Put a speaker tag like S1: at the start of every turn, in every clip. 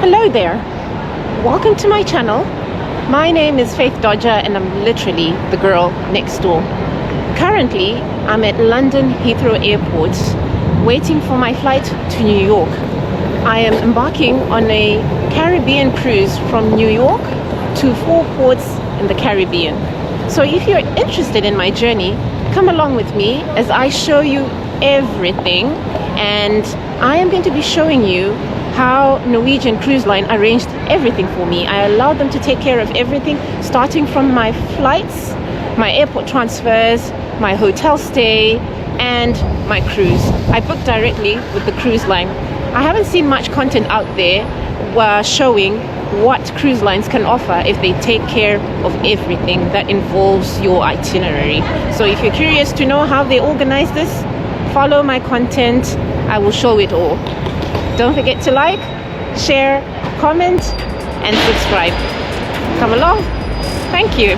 S1: Hello there, welcome to my channel. My name is Faith Dodger and I'm literally the girl next door. Currently I'm at London Heathrow Airport waiting for my flight to New York. I am embarking on a Caribbean cruise from New York to 4 ports in the Caribbean. So if you're interested in my journey, come along with me as I show you everything, and I am going to be showing you how Norwegian Cruise Line arranged everything for me. I allowed them to take care of everything, starting from my flights, my airport transfers, my hotel stay, and my cruise. I booked directly with the cruise line. I haven't seen much content out there showing what cruise lines can offer if they take care of everything that involves your itinerary. So if you're curious to know how they organize this, follow my content. I will show it all. Don't forget to like, share, comment, and subscribe. Come along. Thank you.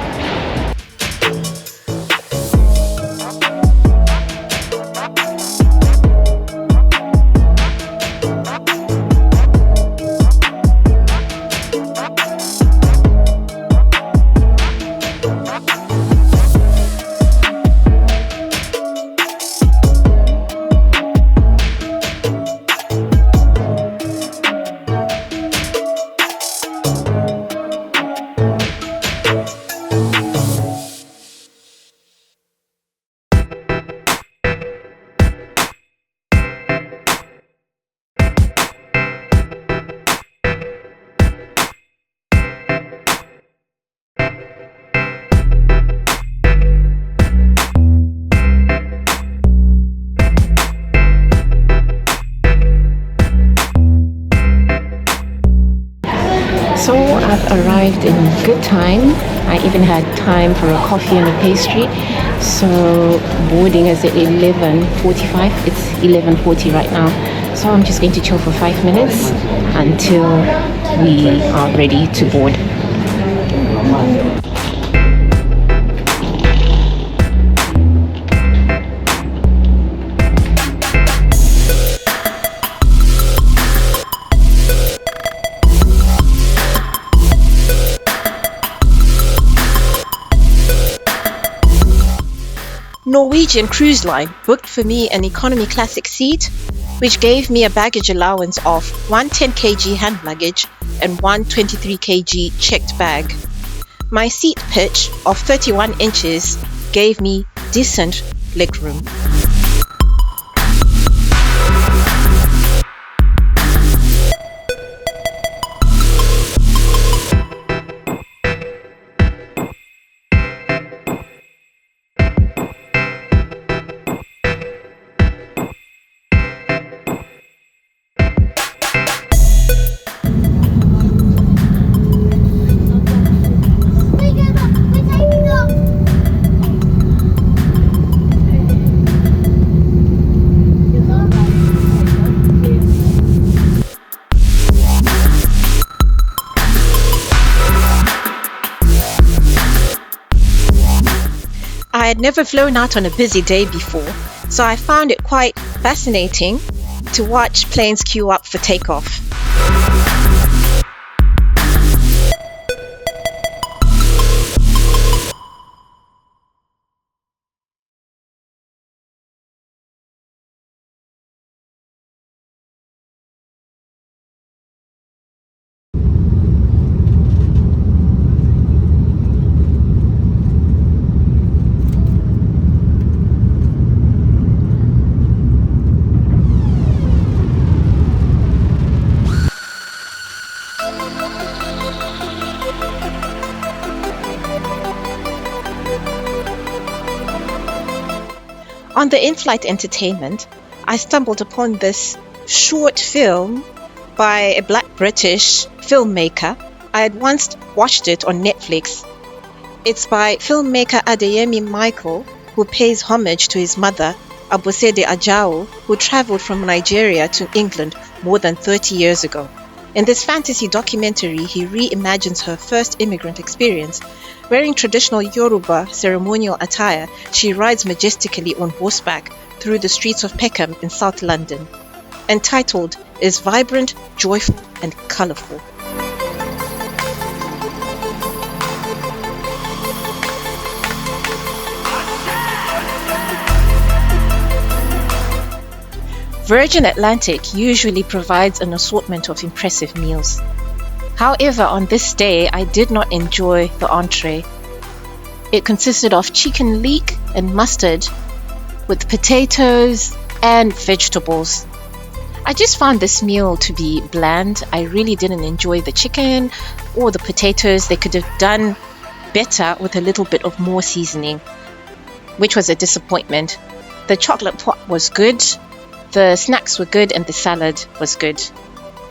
S1: So I've arrived in good time. I even had time for a coffee and a pastry. So boarding is at 11:45. It's 11:40 right now. So I'm just going to chill for 5 minutes until we are ready to board. Norwegian Cruise Line booked for me an economy classic seat, which gave me a baggage allowance of 110 kg hand luggage and 123 kg checked bag. My seat pitch of 31 inches gave me decent legroom. I had never flown out on a busy day before, so I found it quite fascinating to watch planes queue up for takeoff. On the in-flight entertainment, I stumbled upon this short film by a Black British filmmaker. I had once watched it on Netflix. It's by filmmaker Adeyemi Michael, who pays homage to his mother, Abosede Ajao, who travelled from Nigeria to England more than 30 years ago. In this fantasy documentary, he reimagines her first immigrant experience. Wearing traditional Yoruba ceremonial attire, she rides majestically on horseback through the streets of Peckham in South London. Entitled is vibrant, joyful and colourful. Virgin Atlantic usually provides an assortment of impressive meals. However, on this day, I did not enjoy the entree. It consisted of chicken leek and mustard with potatoes and vegetables. I just found this meal to be bland. I really didn't enjoy the chicken or the potatoes. They could have done better with a little bit of more seasoning, which was a disappointment. The chocolate pot was good. The snacks were good and the salad was good.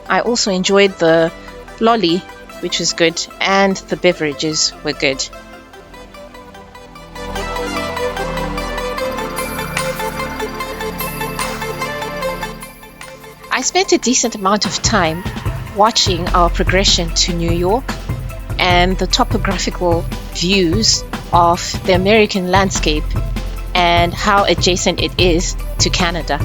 S1: I also enjoyed the lolly, which was good, and the beverages were good. I spent a decent amount of time watching our progression to New York and the topographical views of the American landscape and how adjacent it is to Canada.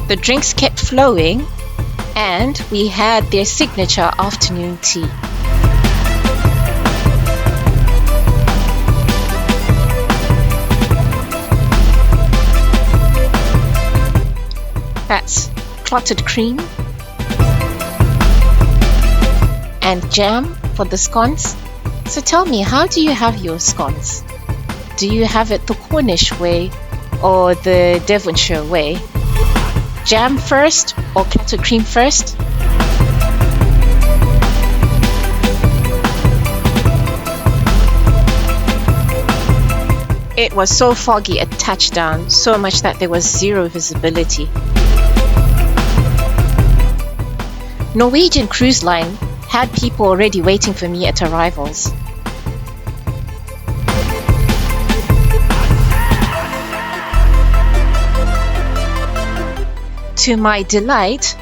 S1: The drinks kept flowing and we had their signature afternoon tea. That's clotted cream and jam for the scones. So tell me, how do you have your scones? Do you have it the Cornish way or the Devonshire way? Jam first or clotted cream first? It was so foggy at touchdown, so much that there was zero visibility. Norwegian Cruise Line had people already waiting for me at arrivals. To my delight,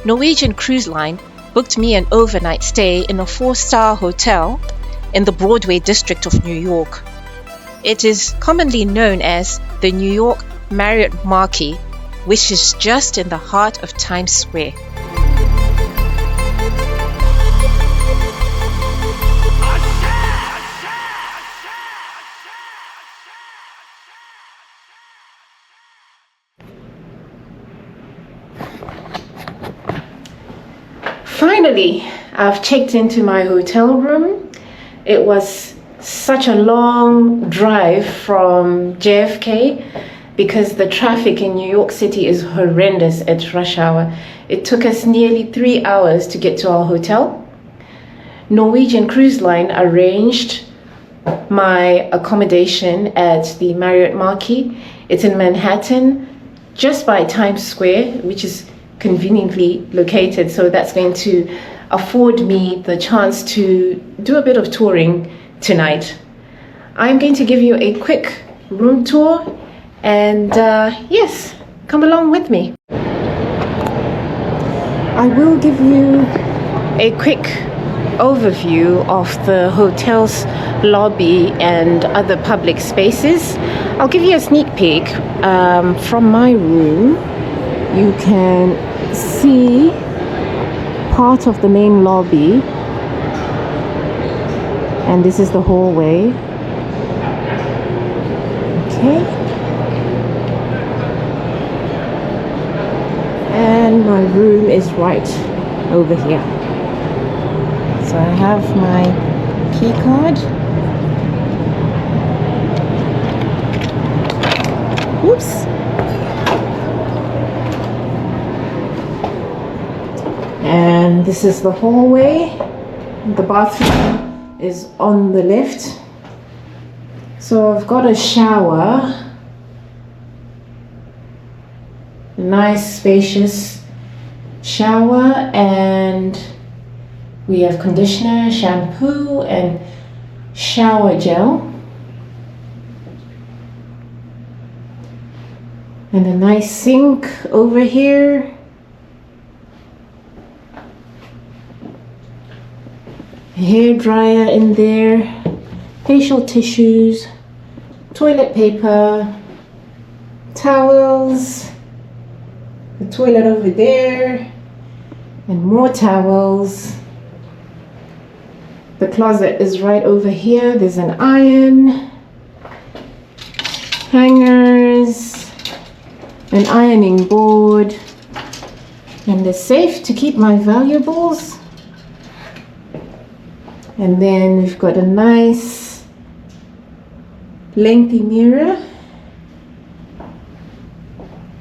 S1: Norwegian Cruise Line booked me an overnight stay in a 4-star hotel in the Broadway district of New York. It is commonly known as the New York Marriott Marquis, which is just in the heart of Times Square. Finally, I've checked into my hotel room. It was such a long drive from JFK because the traffic in New York City is horrendous at rush hour. It took us nearly 3 hours to get to our hotel. Norwegian Cruise Line arranged my accommodation at the Marriott Marquis. It's in Manhattan, just by Times Square, which is conveniently located, so that's going to afford me the chance to do a bit of touring tonight. I'm going to give you a quick room tour and yes, come along with me. I will give you a quick overview of the hotel's lobby and other public spaces. I'll give you a sneak peek from my room. You can see part of the main lobby, and this is the hallway. Okay, and my room is right over here. So I have my key card. Oops. And this is the hallway. The bathroom is on the left. So I've got a shower, a nice spacious shower, and we have conditioner, shampoo, and shower gel. And a nice sink over here. A hair dryer in there, facial tissues, toilet paper, towels, the toilet over there, and more towels. The closet is right over here. There's an iron, hangers, an ironing board, and the safe to keep my valuables. And then we've got a nice lengthy mirror.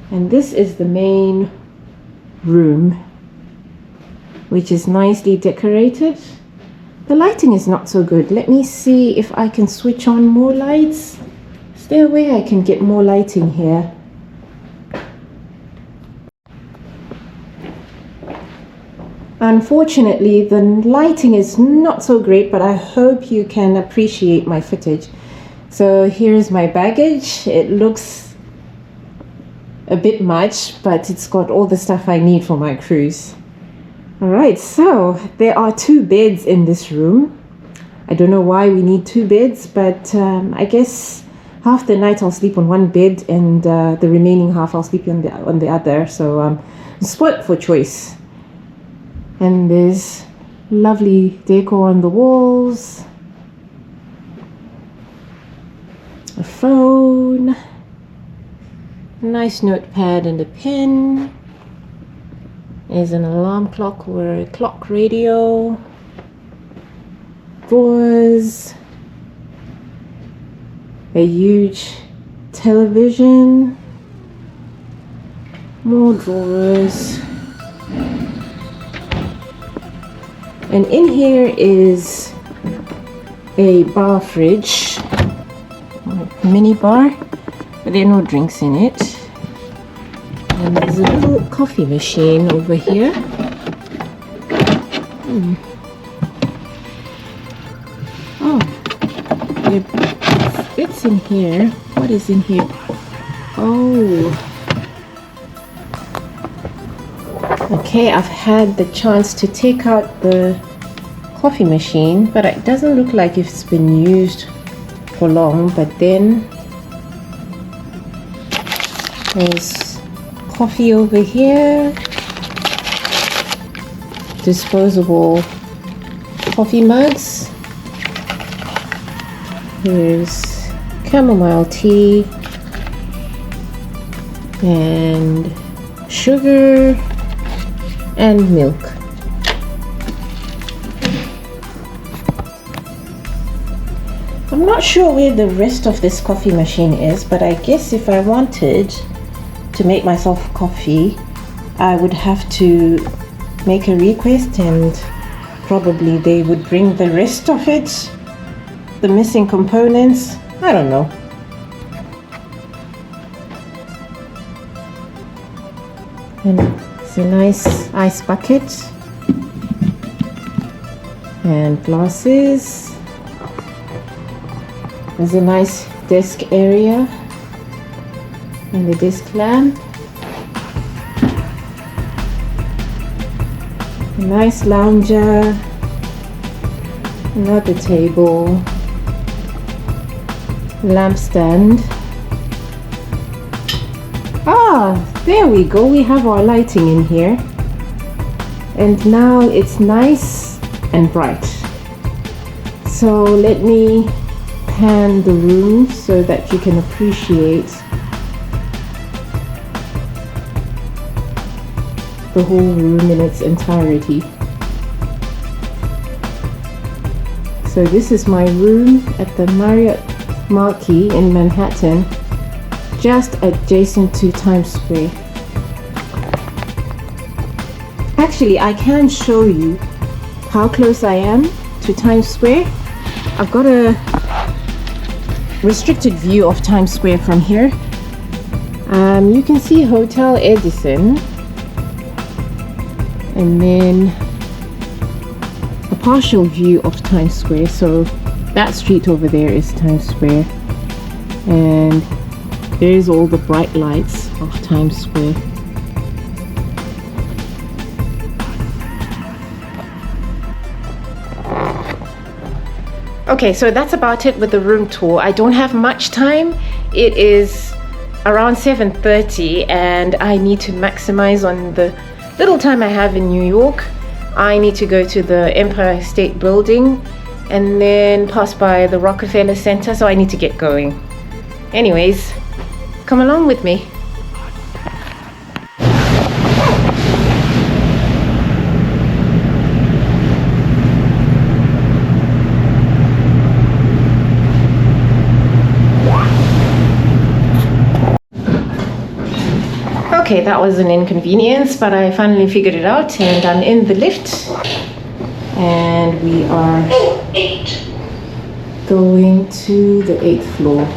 S1: And this is the main room, which is nicely decorated. The lighting is not so good. Let me see if I can switch on more lights. Is there a way I can get more lighting here? Unfortunately, the lighting is not so great, but I hope you can appreciate my footage. So here's my baggage. It looks a bit much, but it's got all the stuff I need for my cruise. Alright, so there are 2 beds in this room. I don't know why we need 2 beds, but I guess half the night I'll sleep on one bed, and the remaining half I'll sleep on the other. So split for choice. And there's lovely decor on the walls, a phone, a nice notepad and a pen. There's an alarm clock or a clock radio, drawers, a huge television, more drawers. And in here is a bar fridge, mini bar, but there are no drinks in it. And there's a little coffee machine over here. Oh, there are bits in here. What is in here? Oh. Okay, I've had the chance to take out the coffee machine, but it doesn't look like it's been used for long. But then there's coffee over here, disposable coffee mugs. There's chamomile tea and sugar and milk. I'm not sure where the rest of this coffee machine is, but I guess if I wanted to make myself coffee, I would have to make a request, and probably they would bring the rest of it, the missing components. I don't know. And it's a nice ice bucket and glasses. There's a nice desk area and the desk lamp. A nice lounger, another table, lamp stand. There we go, we have our lighting in here, and now it's nice and bright. So let me pan the room so that you can appreciate the whole room in its entirety. So this is my room at the Marriott Marquis in Manhattan, just adjacent to Times Square. Actually, I can show you how close I am to Times Square. I've got a restricted view of Times Square from here. You can see Hotel Edison, and then a partial view of Times Square. So that street over there is Times Square, and there's all the bright lights of Times Square. Okay, so that's about it with the room tour. I don't have much time. It is around 7:30 and I need to maximize on the little time I have in New York. I need to go to the Empire State Building and then pass by the Rockefeller Center, so I need to get going. Anyways, come along with me. Okay, that was an inconvenience, but I finally figured it out and I'm in the lift and we are going to the 8th floor.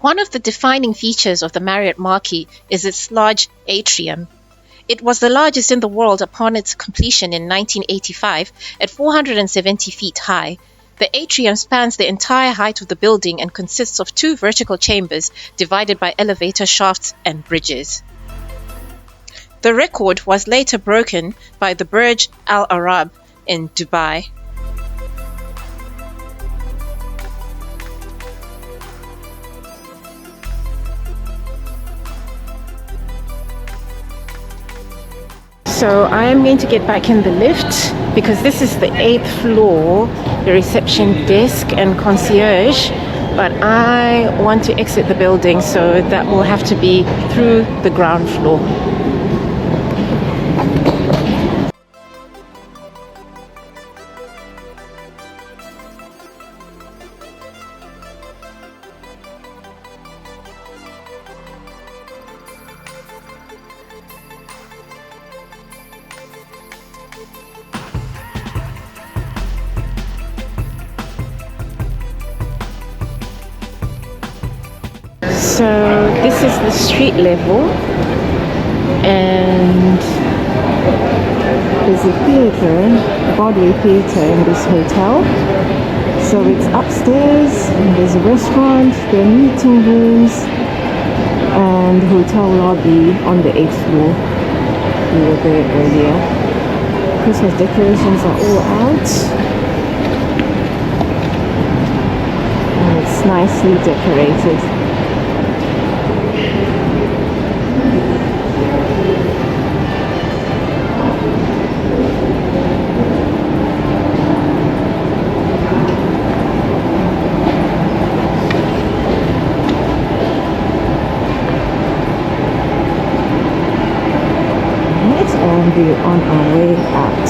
S1: One of the defining features of the Marriott Marquis is its large atrium. It was the largest in the world upon its completion in 1985 at 470 feet high. The atrium spans the entire height of the building and consists of 2 vertical chambers divided by elevator shafts and bridges. The record was later broken by the Burj Al Arab in Dubai. So I am going to get back in the lift because this is the 8th floor, the reception desk and concierge, but I want to exit the building, so that will have to be through the ground floor. So this is the street level and there's a theatre, a Broadway theatre in this hotel. So it's upstairs and there's a restaurant, there are meeting rooms and hotel lobby on the 8th floor. We were there earlier. Christmas decorations are all out and it's nicely decorated. And we're on our way out.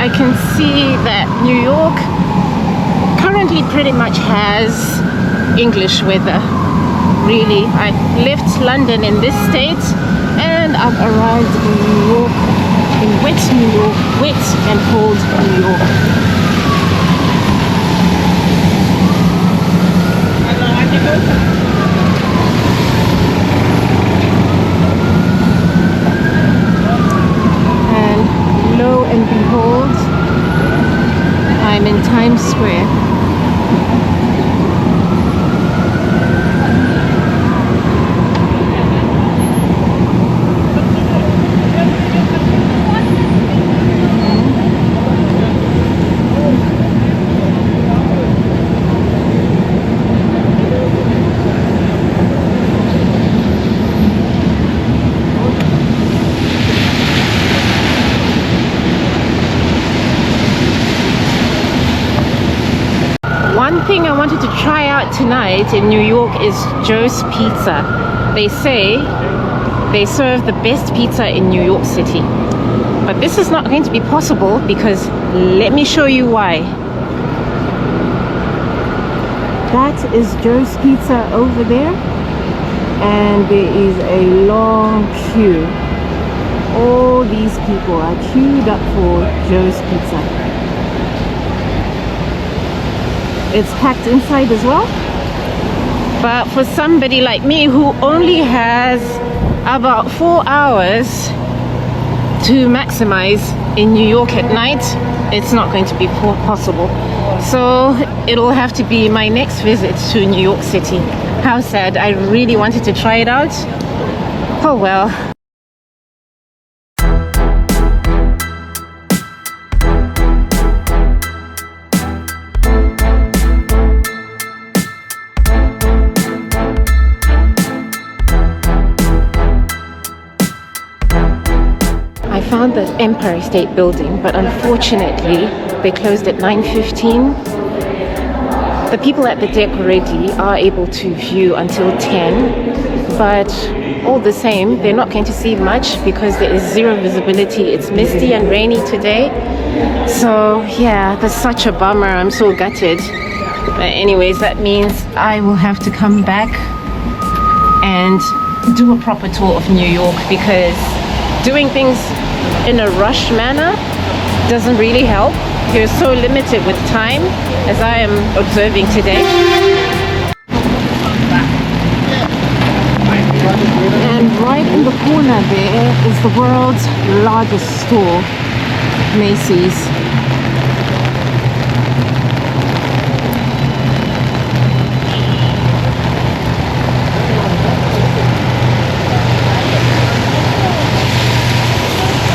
S1: I can see that New York currently pretty much has English weather. Really, I left London in this state and I've arrived in New York, in wet New York, wet and cold New York. And lo and behold, I'm in Times Square. One thing I wanted to try out tonight in New York is Joe's Pizza. They say they serve the best pizza in New York City. But this is not going to be possible because let me show you why. That is Joe's Pizza over there. And there is a long queue. All these people are queued up for Joe's Pizza. It's packed inside as well. But for somebody like me who only has about 4 hours to maximize in New York at night, it's not going to be possible. So it'll have to be my next visit to New York City. How sad. I really wanted to try it out. Oh well. I found the Empire State Building, but unfortunately they closed at 9:15. The people at the deck already are able to view until 10, but all the same they're not going to see much because there is zero visibility. It's misty and rainy today, so yeah, that's such a bummer. I'm so gutted. But anyways, that means I will have to come back and do a proper tour of New York, because doing things in a rush manner doesn't really help. You're so limited with time, as I am observing today. And right in the corner there is the world's largest store, Macy's.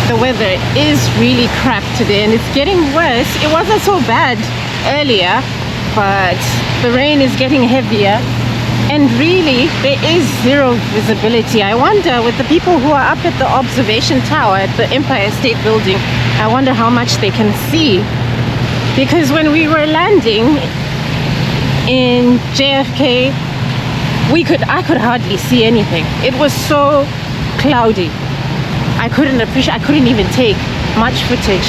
S1: The weather is really crap today and it's getting worse. It wasn't so bad earlier, but the rain is getting heavier and really there is zero visibility. I wonder, with the people who are up at the observation tower at the Empire State Building, I wonder how much they can see, because when we were landing in JFK, I could hardly see anything. It was so cloudy. I couldn't even take much footage.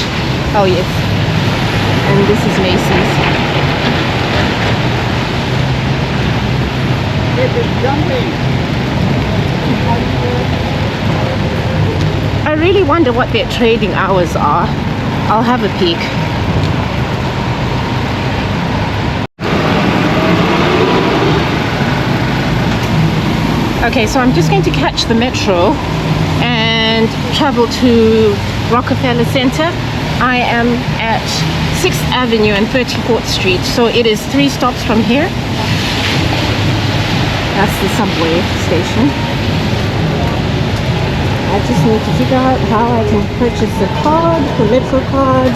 S1: Oh yes, and this is Macy's. I really wonder what their trading hours are. I'll have a peek. Okay, so I'm just going to catch the metro and travel to Rockefeller Center. I am at 6th Avenue and 34th Street, so it is 3 stops from here. That's the subway station. I just need to figure out how I can purchase the card, the metro card,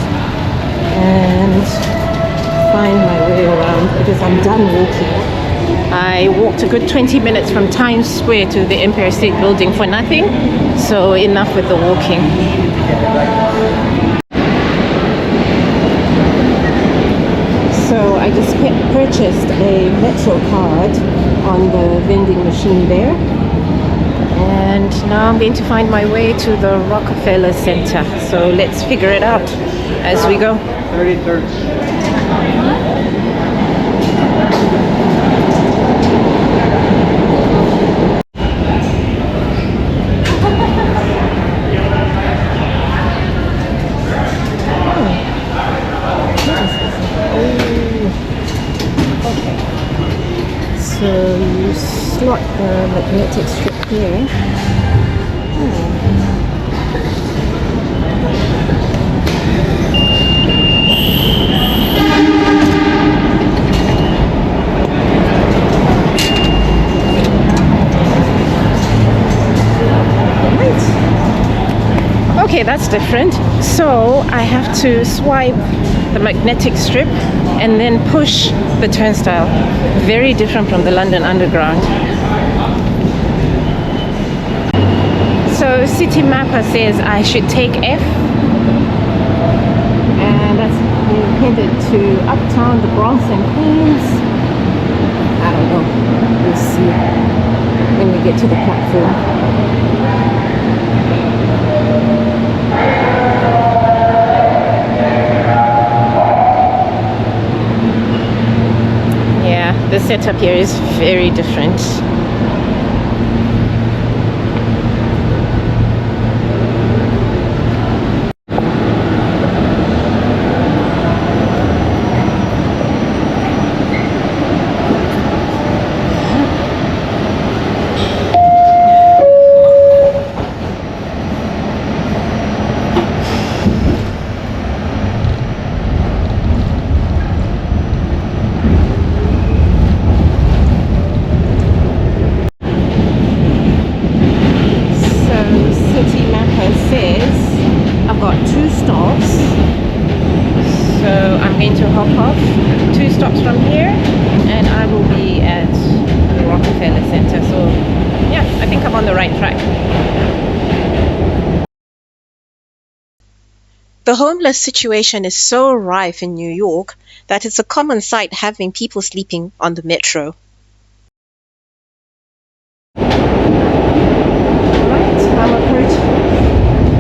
S1: and find my way around, because I'm done walking. I walked a good 20 minutes from Times Square to the Empire State Building for nothing, so enough with the walking. So I just purchased a Metro card on the vending machine there, And now I'm going to find my way to the Rockefeller Center. So let's figure it out as we go.
S2: 33rd.
S1: So you slot the magnetic strip here. Okay, that's different. So I have to swipe the magnetic strip and then push the turnstile. Very different from the London Underground. So City Mapper says I should take F, and that's headed to Uptown, the Bronx and Queens. I don't know. We'll see when we get to the platform. The setup here is very different. The homeless situation is so rife in New York that it's a common sight having people sleeping on the metro. Right,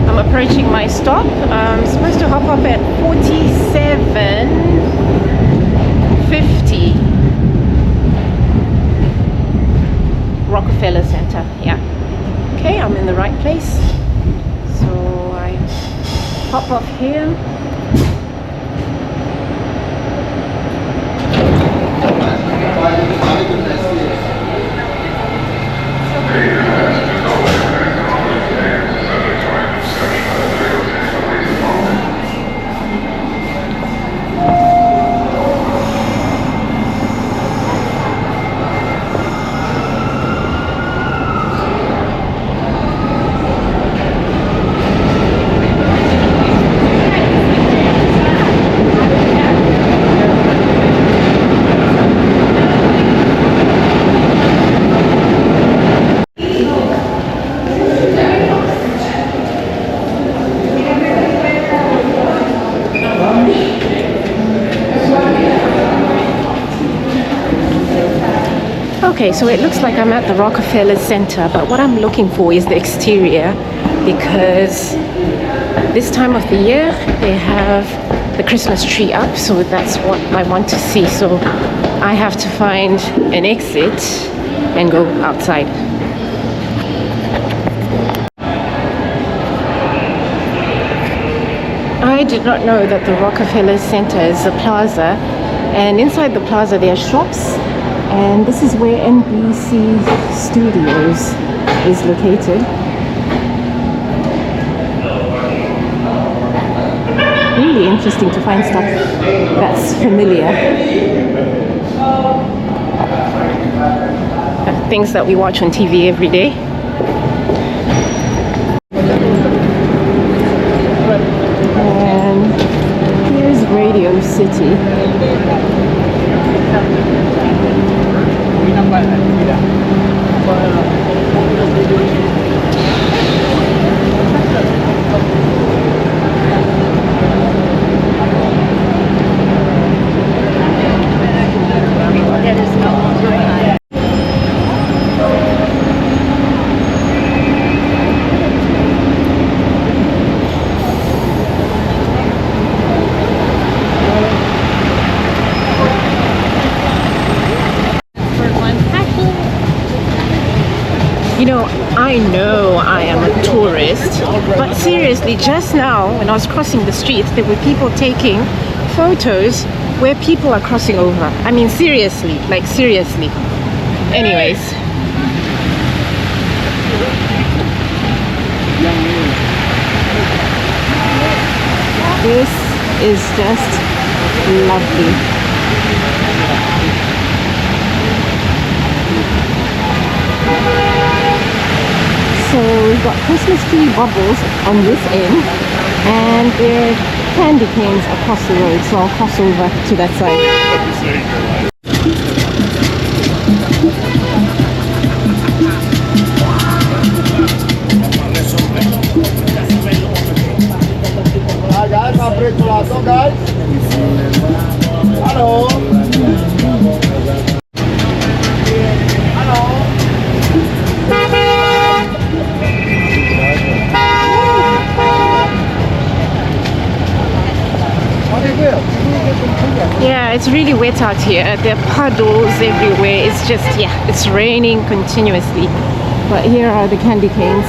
S1: I'm approaching my stop. I'm supposed to hop up at 4750 Rockefeller Center. Yeah. Okay, I'm in the right place. So I hop off here. Okay, so it looks like I'm at the Rockefeller Center, but what I'm looking for is the exterior, because this time of the year they have the Christmas tree up, so that's what I want to see. So I have to find an exit and go outside. I did not know that the Rockefeller Center is a plaza, and inside the plaza there are shops. And this is where NBC Studios is located. Really interesting to find stuff that's familiar. Things that we watch on TV every day. And here's Radio City. tourist, but seriously, just now when I was crossing the street, there were people taking photos where people are crossing over. I mean, seriously, like seriously. Anyways, this is just lovely. So we've got Christmas tree bubbles on this end, and there are candy canes across the road, so I'll cross over to that side.
S2: Hi guys, I'm Brett Gelato, guys. Hello. Hello.
S1: Yeah, it's really wet out here. There are puddles everywhere. It's just, yeah, it's raining continuously. But here are the candy canes.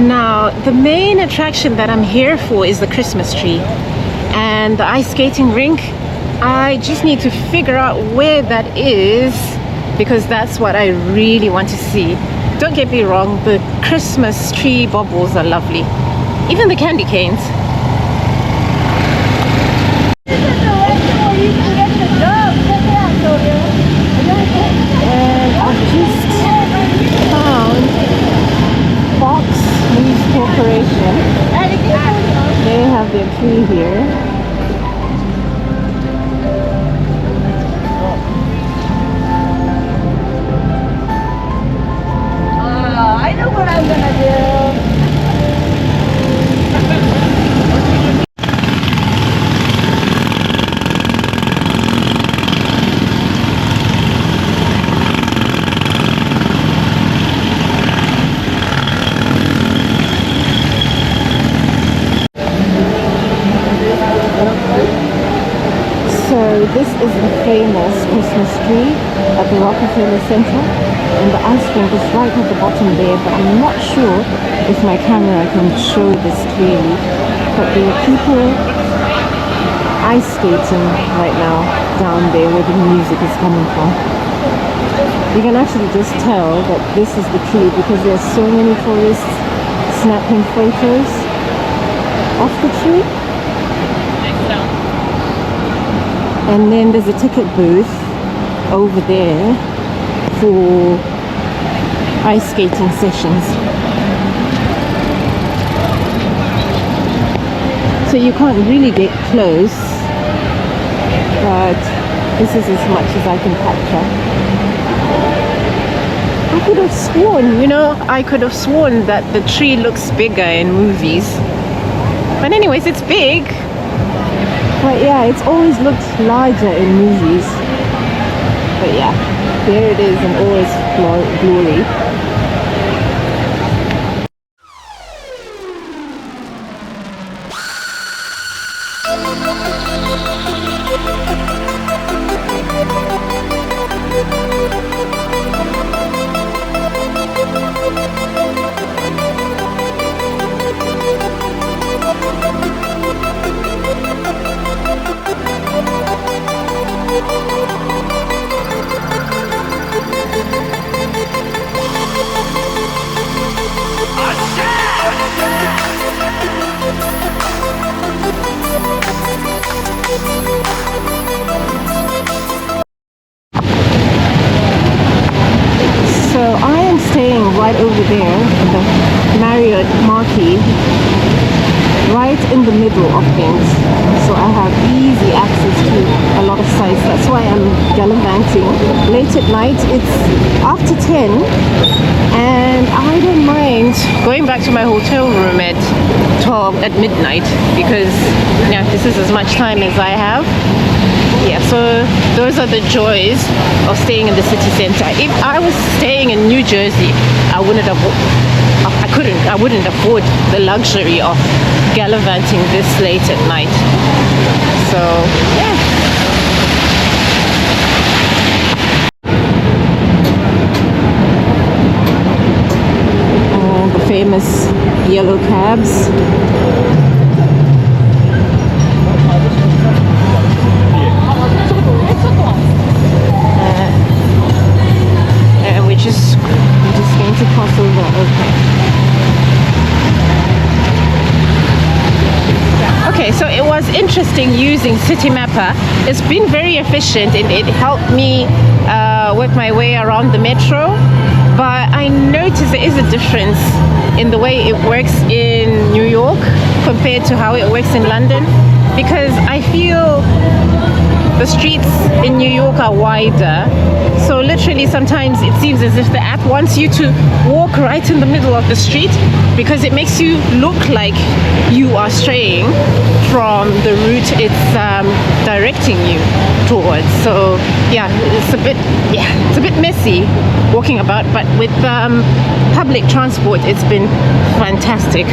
S1: Now, the main attraction that I'm here for is the Christmas tree and the ice skating rink. I just need to figure out where that is, because that's what I really want to see. Don't get me wrong, the Christmas tree baubles are lovely. Even the candy canes. And I've just found Fox News Corporation. They have their tree here.
S3: I know what I'm gonna do.
S1: So this is the famous Christmas tree at the Rockefeller Center, and the ice rink is right at the bottom there, but I'm not sure if my camera can show this clearly. But there are people ice skating right now down there where the music is coming from. You can actually just tell that this is the tree because there are so many tourists snapping photos of the tree. And then there's a ticket booth over there for ice skating sessions. So you can't really get close, but this is as much as I can capture. I could have sworn, I could have sworn that the tree looks bigger in movies. But anyways, it's big. But yeah, it's always looked larger in movies. But yeah, there it is in all its glory. So I am staying right over there in the Marriott Marquis, right in the middle of things, so I have easy access to a lot of sites. That's why I'm gallivanting late at night. It's after 10 and I don't mind going back to my hotel room at 12 at midnight, because yeah, this is as much time as I have. Yeah, so those are the joys of staying in the city center. If I was staying in New Jersey, I wouldn't afford the luxury of gallivanting this late at night. So yeah. The famous yellow cabs. And we're just going to cross over. Okay, so it was interesting using City Mapper. It's been very efficient and it helped me work my way around the metro. But I noticed there is a difference in the way it works in New York compared to how it works in London, because I feel the streets in New York are wider. So literally sometimes it seems as if the app wants you to walk right in the middle of the street, because it makes you look like you are straying from the route it's directing you towards. So yeah, it's a bit messy walking about, but with public transport it's been fantastic.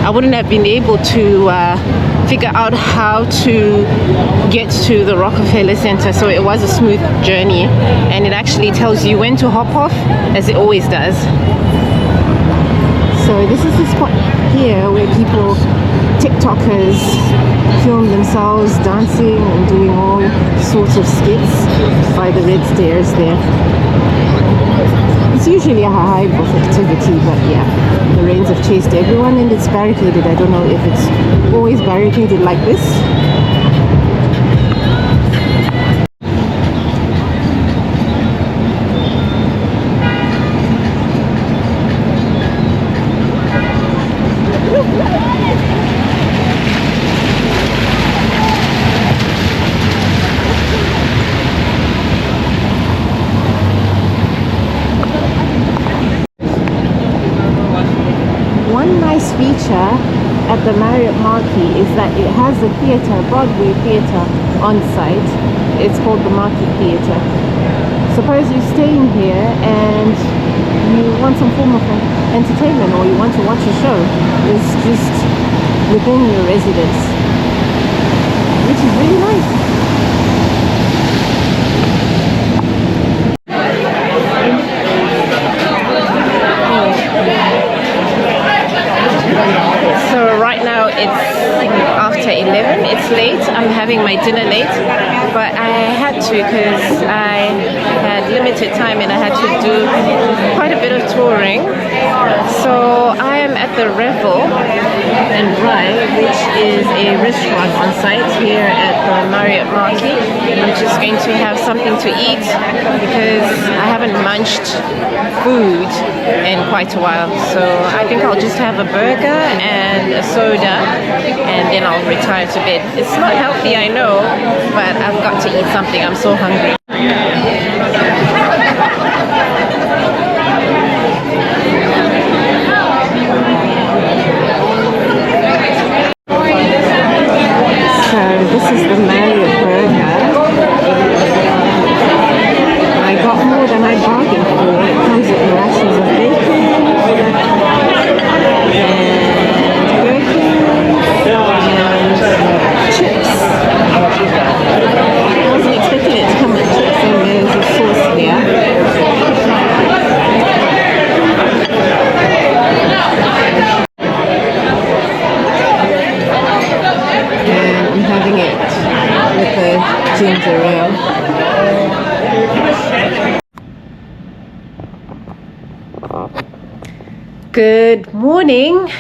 S1: I wouldn't have been able to figure out how to get to the Rockefeller Center, so it was a smooth journey, and it actually tells you when to hop off, as it always does. So this is the spot here where people, TikTokers, film themselves dancing and doing all sorts of skits by the red stairs there. It's usually a hive of activity, but yeah, the rains have chased everyone and it's barricaded. I don't know if it's always barricaded like this. One nice feature at the Marriott Marquis is that it has a theatre, Broadway theatre on site. It's called the Marquis Theatre. Suppose you're staying here and you want some form of entertainment, or you want to watch a show. It's just within your residence, which is really nice. So right now it's after 11, it's late, I'm having my dinner late, but I had to because I had limited time and I had to do quite a bit of touring. So I am at the Revel and Rye, which is a restaurant on site here at the Marriott Marquis. I'm just going to have something to eat because I haven't munched food in quite a while. So I think I'll just have a burger and a soda and then I'll retire to bed. It's not healthy, I know, but I've got to eat something. I'm so hungry. This is the Marriott burger. I got more than I bargained for. It comes with rashers of bacon and gherkin and chips. I wasn't expecting it to come with chips, and there's a sauce there. And I'm having it with a ginger ale. Good morning.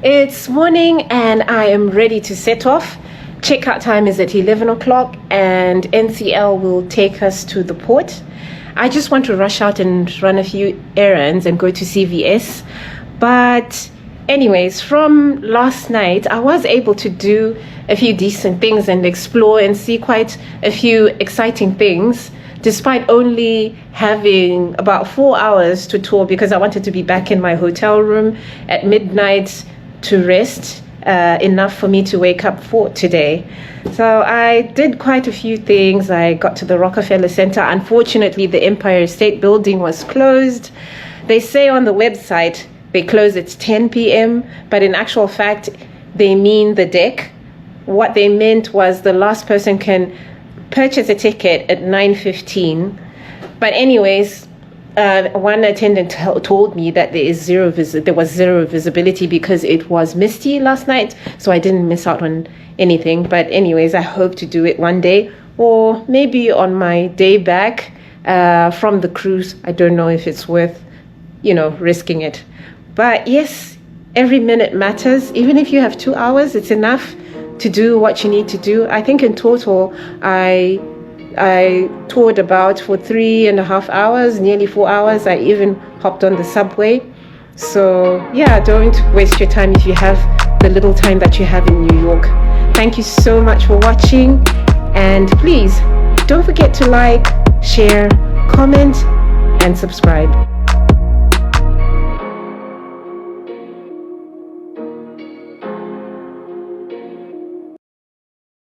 S1: It's morning and I am ready to set off. Checkout time is at 11 o'clock and NCL will take us to the port. I just want to rush out and run a few errands and go to CVS. But anyways, from last night, I was able to do a few decent things and explore and see quite a few exciting things, despite only having about 4 hours to tour, because I wanted to be back in my hotel room at midnight to rest, enough for me to wake up for today. So I did quite a few things. I got to the Rockefeller Center. Unfortunately, the Empire State Building was closed. They say on the website they close at 10 p.m., but in actual fact, they mean the deck. What they meant was the last person can purchase a ticket at 9:15. But anyways, one attendant told me that there was zero visibility because it was misty last night, so I didn't miss out on anything. But anyways, I hope to do it one day, or maybe on my day back from the cruise. I don't know if it's worth, risking it. But yes, every minute matters. Even if you have 2 hours, it's enough to do what you need to do. I think in total, I toured about for 3.5 hours, nearly 4 hours. I even hopped on the subway. So yeah, don't waste your time if you have the little time that you have in New York. Thank you so much for watching, and please don't forget to like, share, comment, and subscribe.